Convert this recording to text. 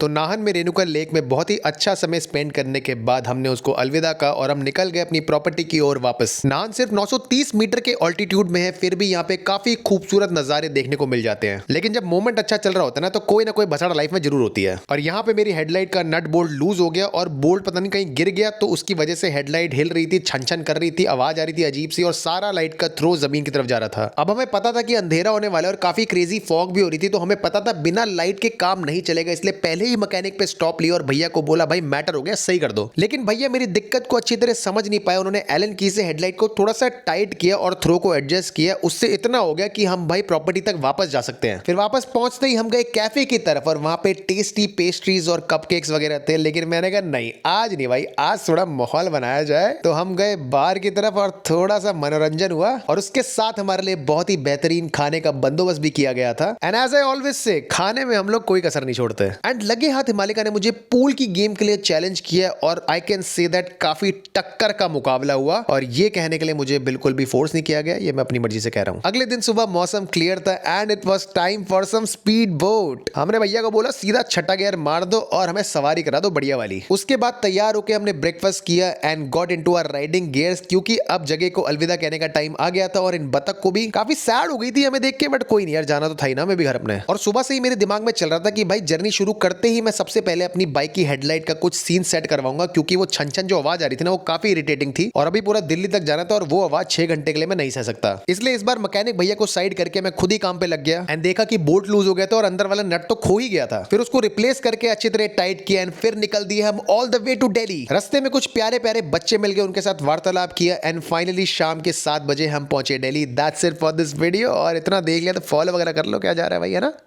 तो नाहन में रेणुका लेक में बहुत ही अच्छा समय स्पेंड करने के बाद हमने उसको अलविदा कहा और हम निकल गए अपनी प्रॉपर्टी की ओर वापस। नाहन सिर्फ 930 मीटर के ऑल्टीट्यूड में है, फिर भी यहाँ पे काफी खूबसूरत नजारे देखने को मिल जाते हैं। लेकिन जब मोमेंट अच्छा चल रहा होता है ना, तो कोई ना कोई बछड़ा लाइफ में जरूर होती है। और यहाँ पे मेरी हेडलाइट का नट बोल्ट लूज हो गया और बोल्ट पता नहीं कहीं गिर गया, तो उसकी वजह से हेडलाइट हिल रही थी, छन छन कर रही थी, आवाज आ रही थी अजीब सी, और सारा लाइट का थ्रो जमीन की तरफ जा रहा था। अब हमें पता था कि अंधेरा होने वाला है और काफी क्रेजी फॉग भी हो रही थी, तो हमें पता था बिना लाइट के काम नहीं चलेगा, इसलिए पहले ही मैकेनिक पे स्टॉप लिया और भैया को बोला भाई मैटर हो गया, सही कर दो। लेकिन भैया मेरी दिक्कत को अच्छी तरह समझ नहीं पाए, उन्होंने एलन की से हेडलाइट को थोड़ा सा टाइट किया और थ्रो को एडजस्ट किया, उससे इतना हो गया कि हम भाई प्रॉपर्टी तक वापस जा सकते हैं। फिर वापस पहुंचते ही हम गए कैफे की तरफ और वहां पे टेस्टी पेस्ट्रीज और कपकेक्स वगैरह थे, लेकिन मैंने कहा नहीं आज नहीं भाई, आज थोड़ा माहौल बनाया जाए। तो हम गए बार की तरफ और थोड़ा सा मनोरंजन हुआ और उसके साथ हमारे लिए बहुत ही बेहतरीन खाने का बंदोबस्त भी किया गया था। And as I always say, खाने में हम लोग कोई कसर नहीं छोड़ते। एंड लगे हाथ हिमालिका ने मुझे पूल की गेम के लिए चैलेंज किया और आई कैन से दैट काफी टक्कर का मुकाबला हुआ, और ये कहने के लिए मुझे बिल्कुल भी फोर्स नहीं किया गया, ये मैं अपनी मर्जी से कह रहा हूं। अगले दिन सुबह मौसम क्लियर था and it was time for some speed boat. हमने भैया को बोला सीधा छठा गियर मार दो और हमें सवारी करा दो बढ़िया वाली। उसके बाद तैयार होकर हमने ब्रेकफास्ट किया and got into our riding gears, क्योंकि अब जगह को अलविदा कहने का टाइम आ गया था। और इन बतख को भी काफी सैड हो गई थी हमें देख के, बट कोई नहीं यार, जाना तो था ही ना, मैं भी घर अपने। और सुबह से ही मेरे दिमाग में चल रहा था कि भाई जर्नी शुरू करते ही मैं सबसे पहले अपनी बाइक की हेडलाइट का कुछ सीन सेट करवाऊंगा, क्योंकि वो छन छन जो आवाज आ रही थी ना, वो काफी इरिटेटिंग थी और अभी पूरा दिल्ली तक जाना था और वो आवाज 6 घंटे के लिए मैं नहीं सह सकता। इसलिए इस बार मैकेनिक भैया को साइड करके मैं खुद ही काम पे लग गया एंड देखा कि बोल्ट लूज हो गया था और अंदर वाला नट तो खो ही गया था। फिर उसको रिप्लेस करके अच्छी तरह टाइट किया एंड फिर निकल दिए हम all the way to Delhi. रास्ते में कुछ प्यारे प्यारे बच्चे मिल गए, उनके साथ वार्तालाप किया एंड फाइनली शाम के 7 बजे हम पहुंचे Delhi. That's it for this video. और इतना देख लिया तो फॉलो वगैरह कर लो, क्या जा रहा है भाई, है ना।